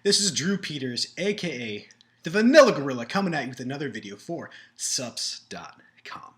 This is Drew Peters, aka the Vanilla Gorilla, coming at you with another video for Suppz.com.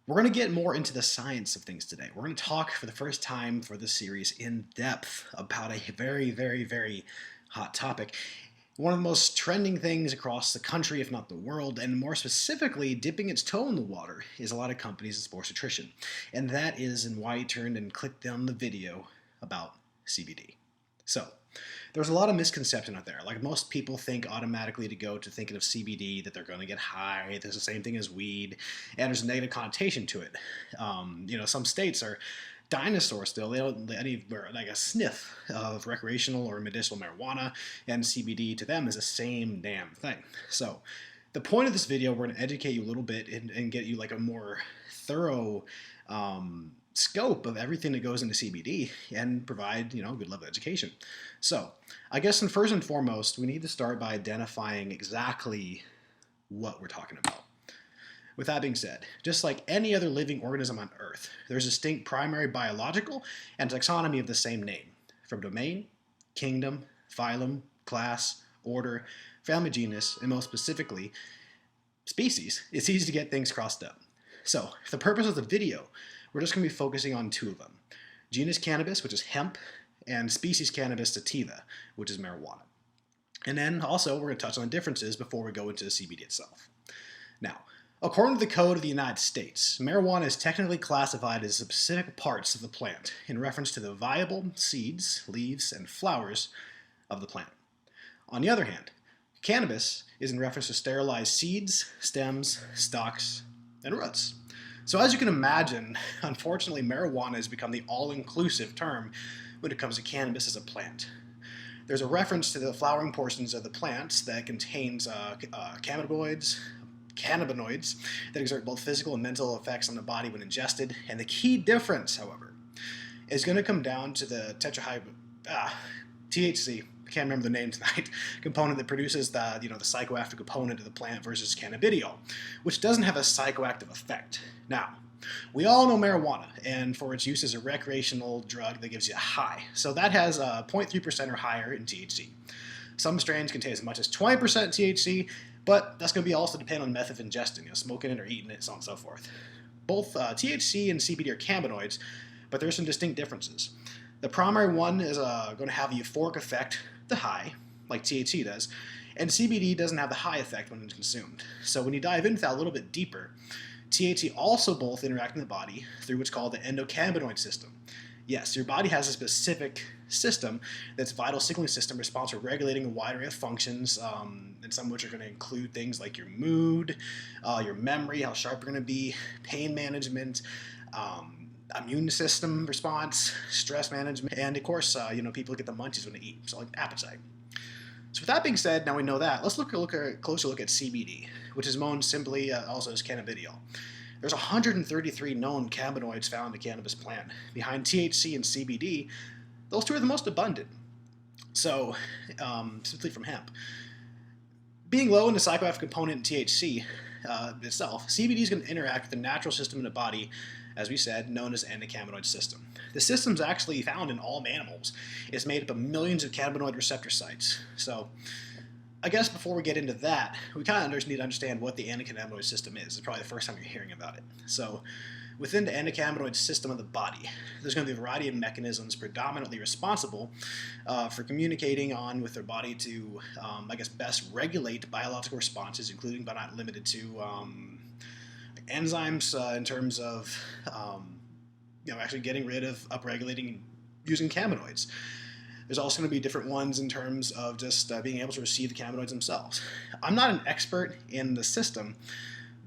We're going to get more into the science of things today. We're going to talk for the first time for this series in depth about a very hot topic. One of the most trending things across the country, if not the world, and more specifically dipping its toe in the water, is a lot of companies in sports nutrition. And that is why you turned and clicked on the video about CBD. So, there's a lot of misconception out there. Like, most people think automatically to go to thinking of CBD that they're going to get high. There's the same thing as weed, and there's a negative connotation to it. Some states are dinosaurs still. They don't let anywhere like a sniff of recreational or medicinal marijuana, and CBD to them is the same damn thing. So, the point of this video, we're going to educate you a little bit and get you like a more thorough scope of everything that goes into CBD and provide, good level of education. So, I guess first and foremost, we need to start by identifying exactly what we're talking about. With that being said, just like any other living organism on Earth, there's a distinct primary biological and taxonomy of the same name, from domain, kingdom, phylum, class, order, family, genus, and most specifically, species. It's easy to get things crossed up. So, for the purpose of the video, we're just going to be focusing on two of them. Genus Cannabis, which is hemp, and species Cannabis sativa, which is marijuana. And then also, we're going to touch on the differences before we go into the CBD itself. Now, according to the Code of the United States, marijuana is technically classified as specific parts of the plant in reference to the viable seeds, leaves, and flowers of the plant. On the other hand, cannabis is in reference to sterilized seeds, stems, stalks, and roots. So as you can imagine, unfortunately, marijuana has become the all-inclusive term when it comes to cannabis as a plant. There's a reference to the flowering portions of the plants that contains cannabinoids that exert both physical and mental effects on the body when ingested. And the key difference, however, is going to come down to the THC. I can't remember the name tonight, component that produces the psychoactive component of the plant versus cannabidiol, which doesn't have a psychoactive effect. Now, we all know marijuana, and for its use as a recreational drug that gives you a high. So that has 0.3% or higher in THC. Some strains contain as much as 20% THC, but that's going to be also depend on the method of ingesting, smoking it or eating it, so on and so forth. Both THC and CBD are cannabinoids, but there are some distinct differences. The primary one is going to have a euphoric effect, the high, like THC does, and CBD doesn't have the high effect when it's consumed. So when you dive into that a little bit deeper, THC also both interact in the body through what's called the Endocannabinoid System. Yes, your body has a specific system that's a vital signaling system responsible for regulating a wide array of functions, and some of which are going to include things like your mood, your memory, how sharp you're going to be, pain management, immune system response, stress management, and of course, people get the munchies when they eat, so like appetite. So with that being said, now we know that, let's look at a closer look at CBD, which is known simply also as cannabidiol. There's 133 known cannabinoids found in the cannabis plant. Behind THC and CBD, those two are the most abundant. So, simply from hemp. Being low in the psychoactive component in THC itself, CBD is going to interact with the natural system in the body, as we said, known as the Endocannabinoid System. The system is actually found in all mammals. It's made up of millions of cannabinoid receptor sites. So, I guess before we get into that, we kind of need to understand what the endocannabinoid system is. It's probably the first time you're hearing about it. So, within the endocannabinoid system of the body, there's going to be a variety of mechanisms predominantly responsible for communicating on with their body to, best regulate biological responses, including but not limited to enzymes in terms of, actually getting rid of, upregulating, using cannabinoids. There's also going to be different ones in terms of just being able to receive the cannabinoids themselves. I'm not an expert in the system,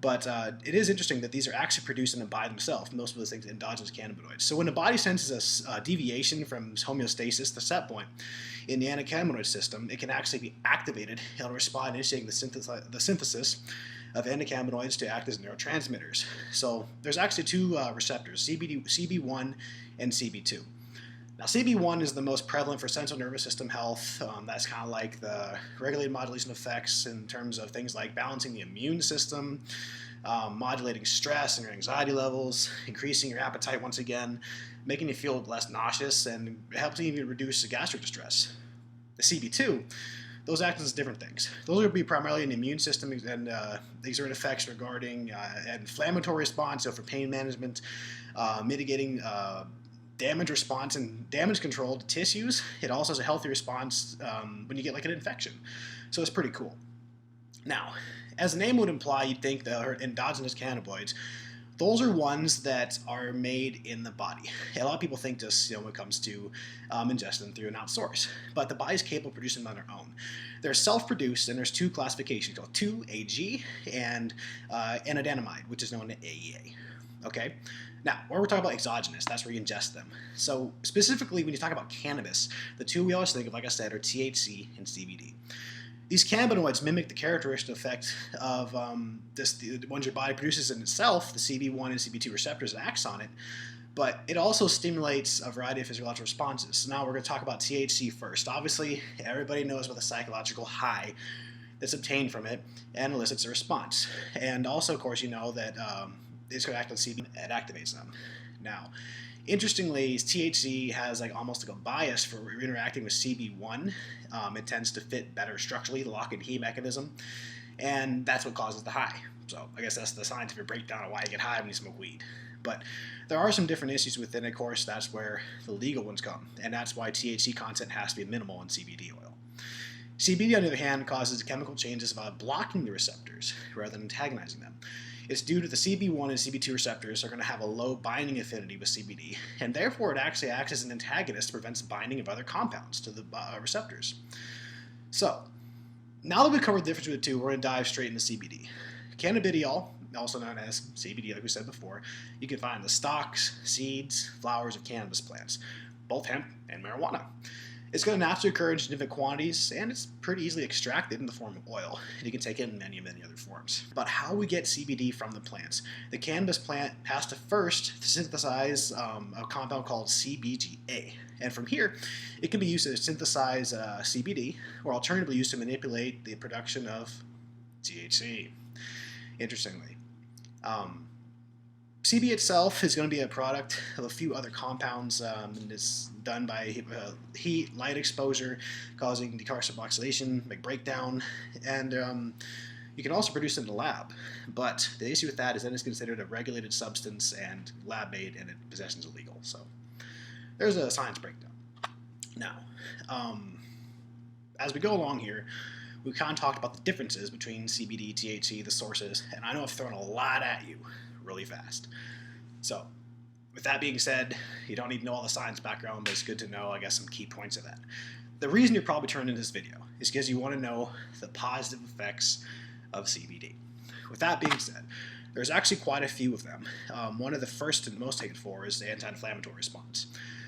but it is interesting that these are actually produced in the body themselves, most of those things endogenous cannabinoids. So when the body senses a deviation from homeostasis, the set point, in the endocannabinoid system, it can actually be activated and it'll respond, initiating the synthesis of endocannabinoids to act as neurotransmitters. So there's actually two receptors, CB1 and CB2. Now, CB1 is the most prevalent for central nervous system health. That's kind of like the regulated modulation effects in terms of things like balancing the immune system, modulating stress and your anxiety levels, increasing your appetite once again, making you feel less nauseous, and helping you reduce the gastric distress. The CB2, those act as different things. Those would be primarily in the immune system and exert effects regarding inflammatory response, so for pain management, mitigating damage response and damage control to tissues. It also has a healthy response when you get like an infection. So it's pretty cool. Now, as the name would imply, you'd think the endogenous cannabinoids, those are ones that are made in the body. A lot of people think this, when it comes to ingest them through an outsource, but the body's capable of producing them on their own. They're self-produced, and there's two classifications called 2-AG and Endocannabinoid, which is known as AEA. Okay. Now, when we're talking about exogenous, that's where you ingest them. So specifically, when you talk about cannabis, the two we always think of, like I said, are THC and CBD. These cannabinoids mimic the characteristic effect of the ones your body produces in itself, the CB1 and CB2 receptors that acts on it, but it also stimulates a variety of physiological responses. So now we're going to talk about THC first. Obviously, everybody knows about the psychological high that's obtained from it and elicits a response. And also, of course, you know that it's going to act on CB, it activates them. Now, interestingly, THC has almost like a bias for interacting with CB1. It tends to fit better structurally, the lock and key mechanism, and that's what causes the high. So I guess that's the scientific breakdown of why you get high when you smoke weed. But there are some different issues within it. Of course, that's where the legal ones come, and that's why THC content has to be minimal in CBD oil. CBD, on the other hand, causes chemical changes by blocking the receptors rather than antagonizing them. It's due to the CB1 and CB2 receptors are going to have a low binding affinity with CBD, and therefore it actually acts as an antagonist to prevent binding of other compounds to the receptors. So, now that we've covered the difference between the two, we're going to dive straight into CBD. Cannabidiol, also known as CBD, like we said before, you can find in the stalks, seeds, flowers of cannabis plants, both hemp and marijuana. It's going to naturally occur in significant quantities, and it's pretty easily extracted in the form of oil. And you can take it in many, many other forms. But how we get CBD from the plants? The cannabis plant has to first synthesize a compound called CBGA. And from here, it can be used to synthesize CBD, or alternatively used to manipulate the production of THC. Interestingly. CBD itself is going to be a product of a few other compounds, and it's done by heat, light exposure, causing decarboxylation, breakdown, and you can also produce it in the lab. But the issue with that is that it's considered a regulated substance and lab-made, and possession is illegal. So there's a science breakdown. Now, as we go along here, we kind of talked about the differences between CBD, THC, the sources, and I know I've thrown a lot at you really fast. So, with that being said, you don't need to know all the science background, but it's good to know, I guess, some key points of that. The reason you're probably turning this video is because you want to know the positive effects of CBD. With that being said, there's actually quite a few of them. One of the first and most taken for is the anti-inflammatory response.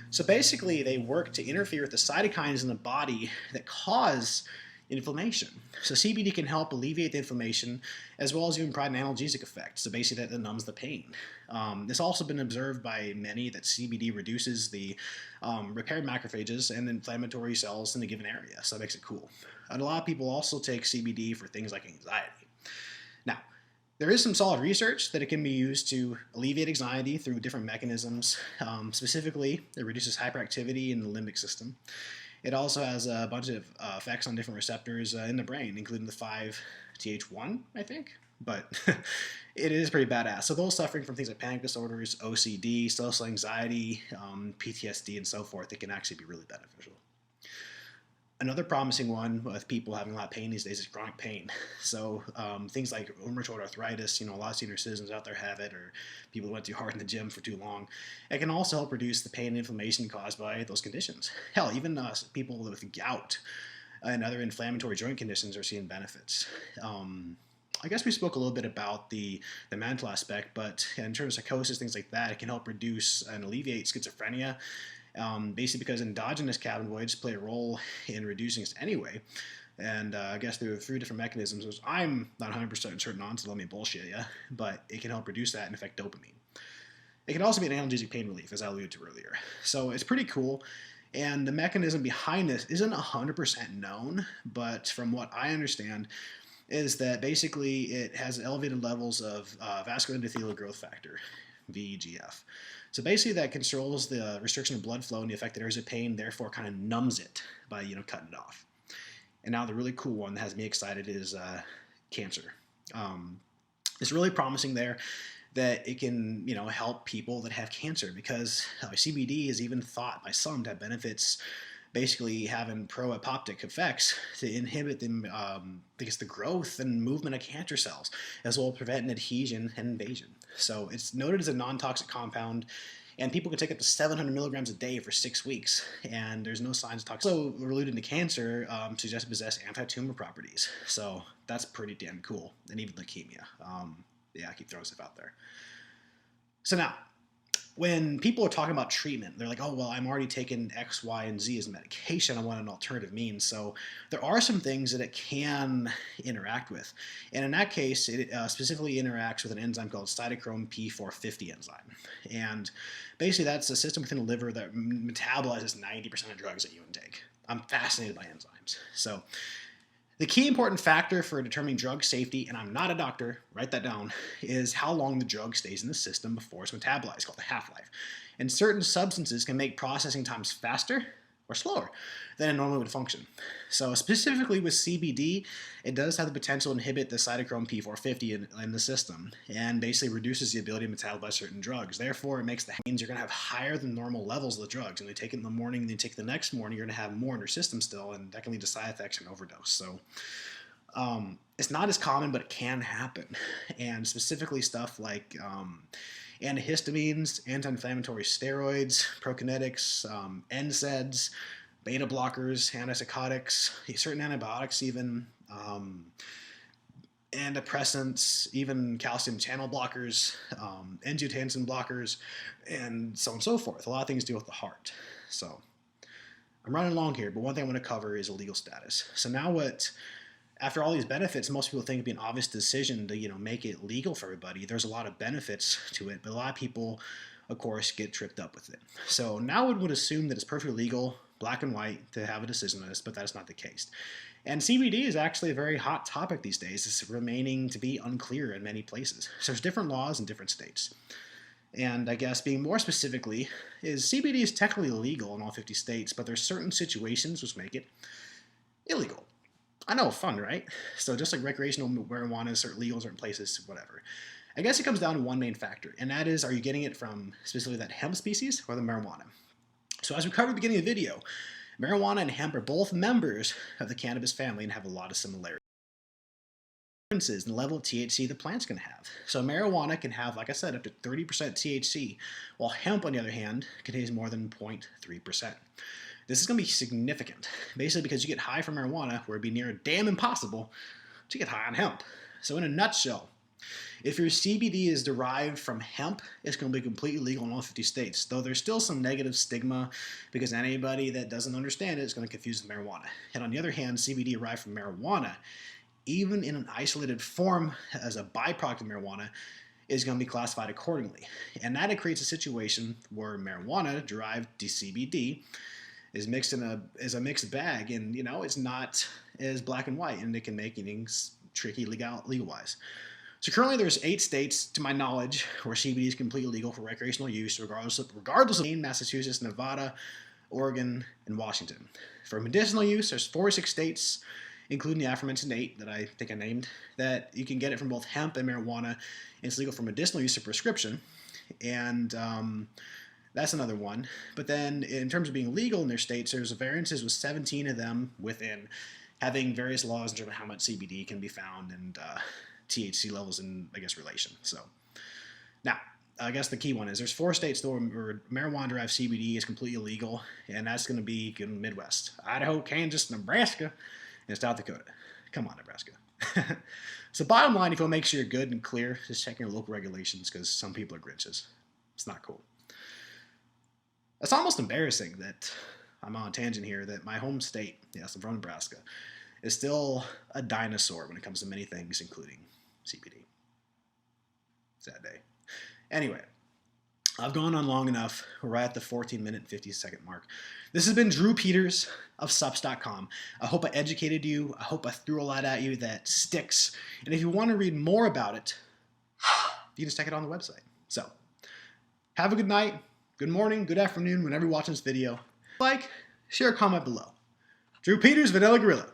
So basically, they work to interfere with the cytokines in the body that cause inflammation. So CBD can help alleviate the inflammation as well as even provide an analgesic effect. So basically that numbs the pain. It's also been observed by many that CBD reduces the repair macrophages and inflammatory cells in a given area. So that makes it cool. And a lot of people also take CBD for things like anxiety. Now, there is some solid research that it can be used to alleviate anxiety through different mechanisms. Specifically, it reduces hyperactivity in the limbic system. It also has a bunch of effects on different receptors in the brain, including the 5-TH1, I think. But it is pretty badass. So those suffering from things like panic disorders, OCD, social anxiety, PTSD, and so forth, it can actually be really beneficial. Another promising one with people having a lot of pain these days is chronic pain. So things like rheumatoid arthritis, a lot of senior citizens out there have it, or people who went too hard in the gym for too long. It can also help reduce the pain and inflammation caused by those conditions. Hell, even people with gout and other inflammatory joint conditions are seeing benefits. I guess we spoke a little bit about the mental aspect, but in terms of psychosis, things like that, it can help reduce and alleviate schizophrenia. Basically because endogenous cannabinoids play a role in reducing this anyway. And I guess there are 3 different mechanisms, which I'm not 100% certain on, so let me bullshit you, but it can help reduce that and affect dopamine. It can also be an analgesic pain relief, as I alluded to earlier. So it's pretty cool. And the mechanism behind this isn't 100% known, but from what I understand, is that basically it has elevated levels of vascular endothelial growth factor, VEGF. So basically that controls the restriction of blood flow and the affected areas of pain, therefore kind of numbs it by, cutting it off. And now the really cool one that has me excited is cancer. It's really promising there that it can, help people that have cancer, because CBD is even thought by some to have benefits, basically having pro-apoptic effects to inhibit the growth and movement of cancer cells, as well as prevent adhesion and invasion. So it's noted as a non-toxic compound, and people can take up to 700 milligrams a day for 6 weeks, and there's no signs of toxicity. Also related to cancer, suggests to possess anti-tumor properties. So that's pretty damn cool, and even leukemia. I keep throwing stuff out there. So now, when people are talking about treatment, they're like, oh, well, I'm already taking X, Y, and Z as medication. I want an alternative means. So there are some things that it can interact with. And in that case, it specifically interacts with an enzyme called cytochrome P450 enzyme. And basically, that's a system within the liver that metabolizes 90% of drugs that you intake. I'm fascinated by enzymes. So the key important factor for determining drug safety, and I'm not a doctor, write that down, is how long the drug stays in the system before it's metabolized, called the half-life. And certain substances can make processing times faster or slower than it normally would function. So specifically with CBD, it does have the potential to inhibit the cytochrome P450 in the system, and basically reduces the ability to metabolize certain drugs. Therefore, it means you're going to have higher than normal levels of the drugs. And you take it in the morning, and you take it the next morning, you're going to have more in your system still, and that can lead to side effects and overdose. So it's not as common, but it can happen. And specifically stuff like antihistamines, anti-inflammatory steroids, prokinetics, NSAIDs, beta blockers, antipsychotics, certain antibiotics even, antidepressants, even calcium channel blockers, angiotensin blockers, and so on and so forth. A lot of things deal with the heart. So I'm running along here, but one thing I want to cover is legal status. So now after all these benefits, most people think it'd be an obvious decision to, make it legal for everybody. There's a lot of benefits to it, but a lot of people, of course, get tripped up with it. So now one would assume that it's perfectly legal, black and white, to have a decision on this, but that's not the case. And CBD is actually a very hot topic these days. It's remaining to be unclear in many places. So there's different laws in different states. And I guess being more specifically, CBD is technically legal in all 50 states, but there's certain situations which make it illegal. I know, fun, right? So just like recreational marijuana is legal in certain places, whatever. I guess it comes down to one main factor, and that is, are you getting it from specifically that hemp species or the marijuana? So as we covered at the beginning of the video, marijuana and hemp are both members of the cannabis family and have a lot of similarities. Differences in the level of THC the plant's going to have. So marijuana can have, like I said, up to 30% THC, while hemp, on the other hand, contains more than 0.3%. This is going to be significant, basically because you get high from marijuana, where it'd be near damn impossible to get high on hemp. So in a nutshell, if your CBD is derived from hemp, it's going to be completely legal in all 50 states, though there's still some negative stigma because anybody that doesn't understand it is going to confuse with marijuana. And on the other hand, CBD derived from marijuana, even in an isolated form as a byproduct of marijuana, is going to be classified accordingly. And that creates a situation where marijuana derived CBD is mixed is a mixed bag, and it's not as black and white, and it can make things tricky legal-wise. So currently there's 8 states, to my knowledge, where CBD is completely legal for recreational use, regardless of Maine, Massachusetts, Nevada, Oregon, and Washington. For medicinal use, there's 46 states, including the aforementioned 8 that I think I named, that you can get it from both hemp and marijuana, and it's legal for medicinal use or prescription. And that's another one. But then in terms of being legal in their states, there's variances with 17 of them within having various laws in terms of how much CBD can be found and THC levels in, relation. So now, I guess the key one is there's 4 states though where marijuana-derived CBD is completely illegal, and that's going to be in the Midwest: Idaho, Kansas, Nebraska, and South Dakota. Come on, Nebraska. So bottom line, if you want to make sure you're good and clear, just check your local regulations, because some people are Grinches. It's not cool. It's almost embarrassing that I'm on a tangent here, that my home state, yes, I'm from Nebraska, is still a dinosaur when it comes to many things, including CBD. Sad day. Anyway, I've gone on long enough. We're right at the 14-minute and 50-second mark. This has been Drew Peters of Suppz.com. I hope I educated you. I hope I threw a lot at you that sticks. And if you want to read more about it, you can just check it on the website. So, Have a good night, good morning, good afternoon, whenever you're watching this video. Like, share, comment below. Drew Peters, Vanilla Gorilla.